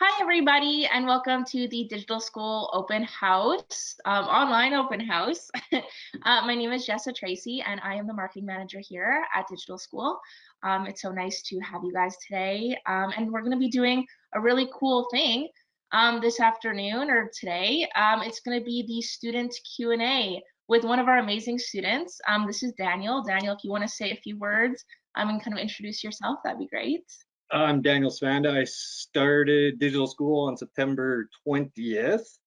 Hi, everybody, and welcome to the Digital School Open House, online open house. My name is Jessa Tracy, and I am the marketing manager here at Digital School. It's so nice to have you guys today, and we're going to be doing a really cool thing this afternoon or today. It's going to be the student Q&A with one of our amazing students. This is Daniel. Daniel, if you want to say a few words and kind of introduce yourself, that'd be great. I'm Daniel Swanda. I started digital school on September 20th,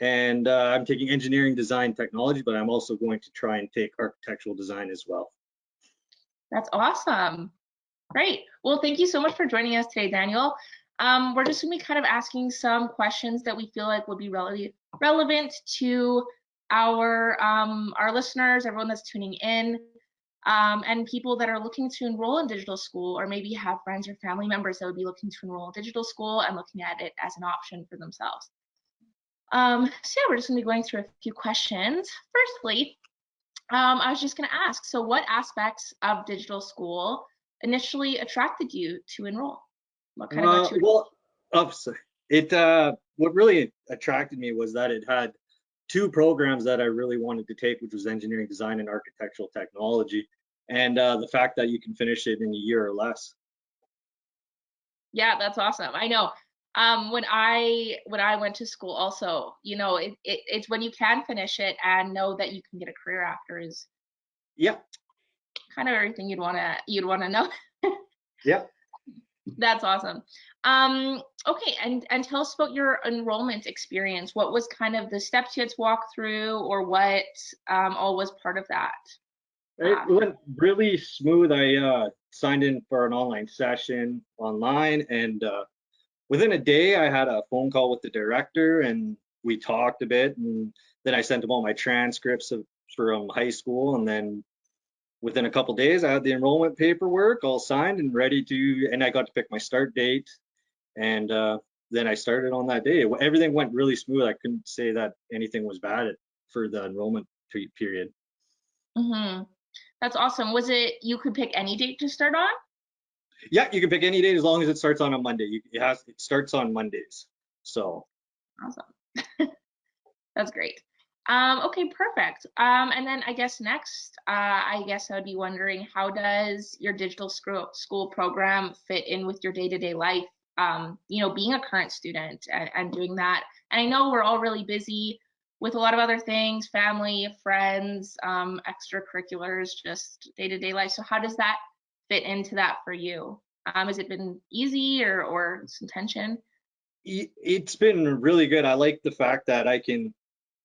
and I'm taking engineering design technology, but I'm also going to try and take architectural design as well. That's awesome. Great. Well, thank you so much for joining us today, Daniel. We're just going to be kind of asking some questions that we feel like would be relevant to our listeners, everyone that's tuning in, and people that are looking to enroll in digital school, or maybe have friends or family members that would be looking to enroll in digital school and looking at it as an option for themselves. So yeah, we're just going to be going through a few questions. Firstly, I was just going to ask, so what aspects of digital school initially attracted you to enroll? What kind of got you? Sorry. What really attracted me was that it had two programs that I really wanted to take, which was engineering design and architectural technology, and the fact that you can finish it in a year or less. Yeah, that's awesome. I know. When I went to school also, you know, it's when you can finish it and know that you can get a career after is Yeah, kind of everything you'd wanna know. yeah. That's awesome. Okay, and tell us about your enrollment experience. What was kind of the steps you had to walk through, or what all was part of that? It went really smooth. I signed in for an online session online, and within a day, I had a phone call with the director, and we talked a bit. And then I sent him all my transcripts from high school, and then within a couple days, I had the enrollment paperwork all signed and ready to. And I got to pick my start date, and then I started on that day. Everything went really smooth. I couldn't say that anything was bad for the enrollment period. Mm-hmm. That's awesome. Was it you could pick any date to start on? Yeah, you can pick any date as long as it starts on a Monday. It starts on Mondays. So Awesome. That's great. Okay, perfect. And then I guess next, I guess I would be wondering, how does your digital school program fit in with your day-to-day life? You know, being a current student and doing that. And I know we're all really busy with a lot of other things, family, friends, extracurriculars, just day-to-day life. So how does that fit into that for you? Has it been easy or some tension? it's been really good. I like the fact that I can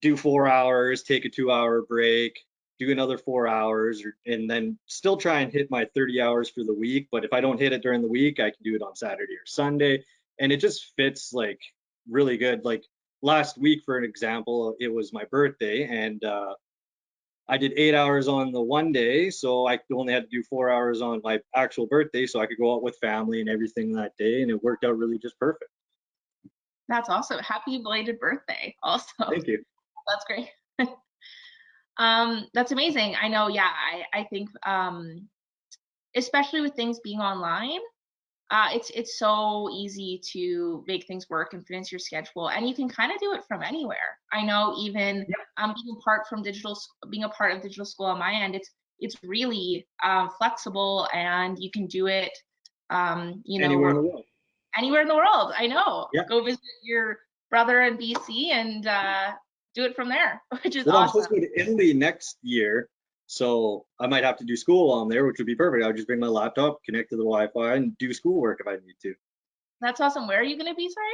do 4 hours, take a 2 hour break, do another 4 hours, and then still try and hit my 30 hours for the week. But if I don't hit it during the week, I can do it on Saturday or Sunday. And it just fits like really good. Like last week, for an example, it was my birthday, and I did 8 hours on the one day. So I only had to do 4 hours on my actual birthday. So I could go out with family and everything that day. And it worked out really just perfect. That's awesome. Happy belated birthday also. Thank you. That's great. That's amazing. I know, yeah, I think especially with things being online, it's so easy to make things work and fit into your schedule, and you can kind of do it from anywhere. I know even being a part of digital school on my end, it's really flexible, and you can do it you know, Anywhere in the world. anywhere in the world. I know. Yeah. Go visit your brother in BC and do it from there, which is Well, I'm supposed awesome. to go to Italy next year, so I might have to do school on there, which would be perfect. I would just bring my laptop, connect to the Wi-Fi, and do schoolwork if I need to. That's awesome. Where are you going to be, sorry?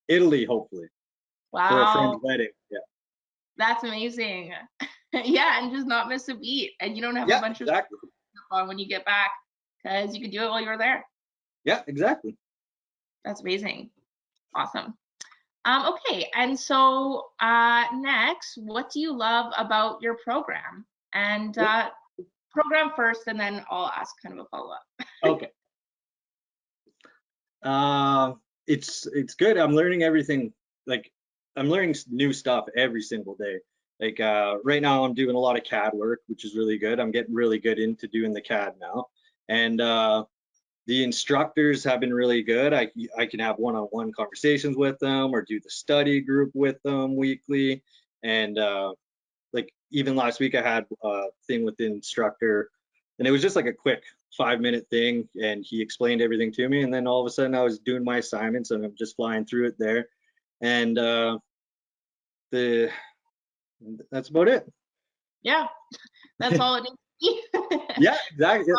Italy, hopefully, for a friend's Wow, wedding. Yeah. that's amazing. Yeah, and just not miss a beat. And you don't have a Yeah, bunch of stuff exactly. on when you get back because you could do it while you were there. Yeah, exactly. That's amazing. Awesome. Okay, and so next, what do you love about your program? And program first, and then I'll ask kind of a follow-up. Okay. It's good. I'm learning everything. Like I'm learning new stuff every single day. Like right now, I'm doing a lot of CAD work, which is really good. I'm getting really good into doing the CAD now, and The instructors have been really good. I can have one-on-one conversations with them or do the study group with them weekly. And like even last week I had a thing with the instructor, and it was just like a quick 5-minute thing, and he explained everything to me. And then all of a sudden I was doing my assignments and I'm just flying through it there. And the that's about it. Yeah, that's all it needs to be. Yeah, exactly.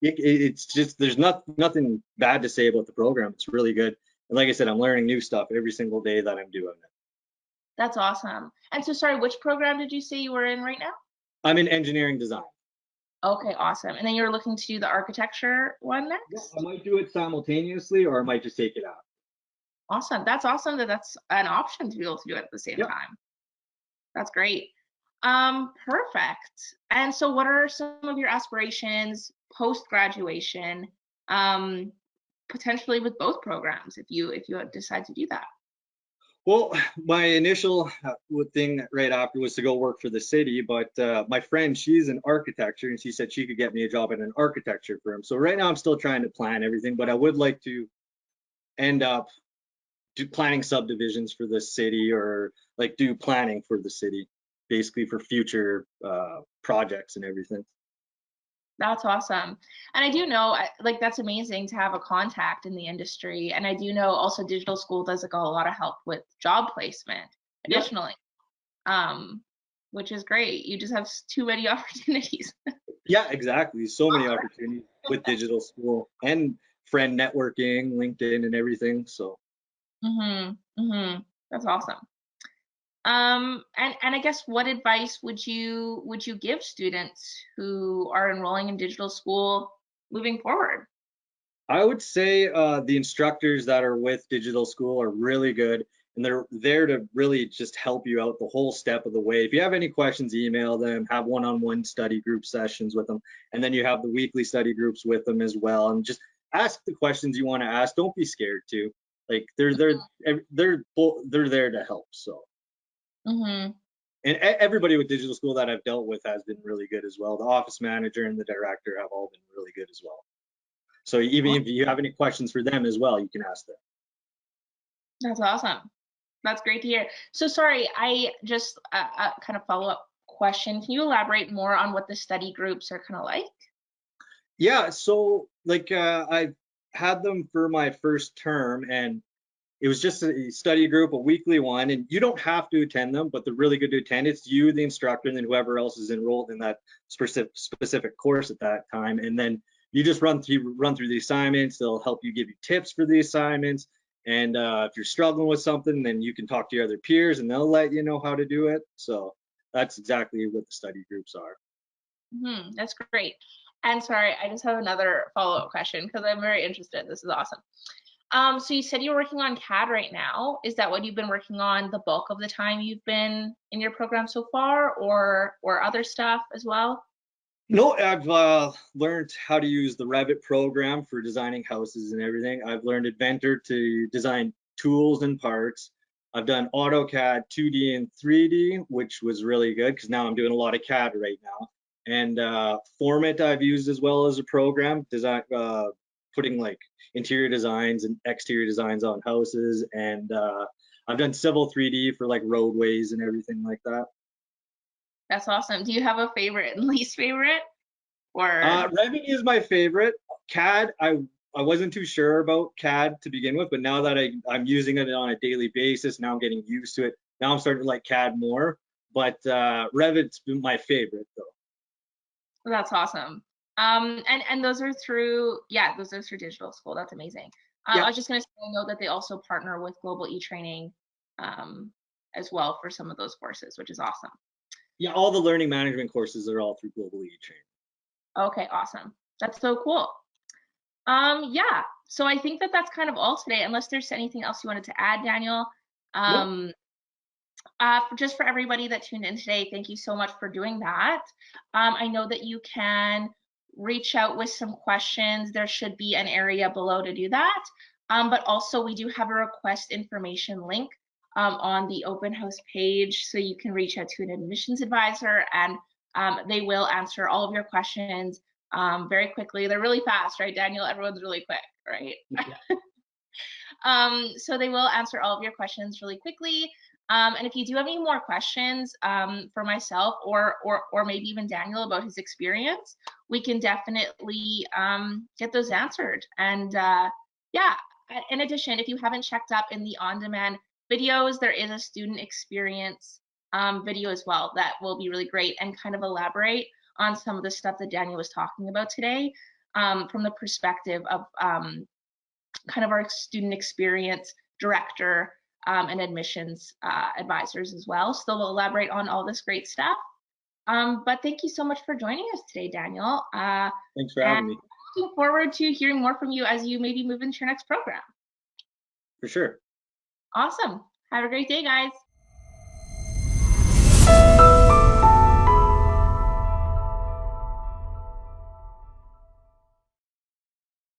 It's just there's nothing bad to say about the program. It's really good. And like I said, I'm learning new stuff every single day that I'm doing it. That's awesome. And so, sorry, which program did you say you were in right now? I'm in engineering design. Okay, awesome. And then you're looking to do the architecture one Yeah, next? I might do it simultaneously, or I might just take it out. Awesome. That's awesome that that's an option to be able to do it at the same Yep. time. That's great. Perfect. And so what are some of your aspirations post graduation, um, potentially with both programs if you decide to do that? Well, my initial thing right after was to go work for the city, but my friend, she's in architecture, and she said she could get me a job at an architecture firm. So right now I'm still trying to plan everything, but I would like to end up planning subdivisions for the city, or like do planning for the city, basically for future projects and everything. That's awesome. And I do know, like, that's amazing to have a contact in the industry. And I do know also digital school does like a lot of help with job placement Yeah, additionally, um, which is great. You just have too many opportunities. yeah, exactly. So many opportunities with digital school and friend networking, LinkedIn, and everything. So That's awesome. And I guess what advice would you give students who are enrolling in digital school moving forward? I would say the instructors that are with digital school are really good, and they're there to really just help you out the whole step of the way. If you have any questions, email them, have one-on-one study group sessions with them, and then you have the weekly study groups with them as well. And just ask the questions you want to ask. Don't be scared to. Like they're there to help. So, Mm-hmm. and everybody with digital school that I've dealt with has been really good as well. The office manager and the director have all been really good as well. So even if you have any questions for them as well, you can ask them. That's awesome. That's great to hear. So sorry, I just kind of follow up question. Can you elaborate more on what the study groups are kind of like? Yeah, so like I had them for my first term, and it was just a study group, a weekly one, and you don't have to attend them, but they're really good to attend. It's you, the instructor, and then whoever else is enrolled in that specific course at that time, and then you just run through the assignments. They'll help you give you tips for the assignments, and if you're struggling with something, then you can talk to your other peers, and they'll let you know how to do it. So that's exactly what the study groups are. That's great. And sorry, I just have another follow-up question because I'm very interested. This is awesome. So you said you're working on CAD right now. Is that what you've been working on the bulk of the time you've been in your program so far, or other stuff as well? No, I've learned how to use the Revit program for designing houses and everything. I've learned Inventor to design tools and parts. I've done AutoCAD 2D and 3D, which was really good because now I'm doing a lot of CAD right now. And Format I've used as well as a program, putting like interior designs and exterior designs on houses. And I've done Civil 3D for like roadways and everything like that. That's awesome. Do you have a favorite and least favorite? Or Revit is my favorite. CAD, I wasn't too sure about CAD to begin with, but now that I'm using it on a daily basis, now I'm getting used to it. Now I'm starting to like CAD more, but Revit's been my favorite though. that's awesome. And those are through, yeah, those are through digital school. That's amazing. I Yeah, was just gonna say, I know that they also partner with Global e-training um, as well for some of those courses, which is awesome. yeah, all the learning management courses are all through Global E-Train. Okay, awesome. That's so cool. Yeah. So I think that that's kind of all today, unless there's anything else you wanted to add, Daniel. No, Um, just for everybody that tuned in today, thank you so much for doing that. I know that you can reach out with some questions. There should be an area below to do that. But also, we do have a request information link on the open house page, so you can reach out to an admissions advisor and they will answer all of your questions very quickly. They're really fast, right, Daniel? Everyone's really quick, right? So they will answer all of your questions really quickly. And if you do have any more questions for myself or maybe even Daniel about his experience, we can definitely get those answered. And yeah, in addition, if you haven't checked up in the on-demand videos, there is a student experience video as well that will be really great and kind of elaborate on some of the stuff that Daniel was talking about today from the perspective of kind of our student experience director and admissions advisors as well. So they'll elaborate on all this great stuff. But thank you so much for joining us today, Daniel. Thanks for And having me. looking forward to hearing more from you as you maybe move into your next program. For sure. Awesome. Have a great day, guys.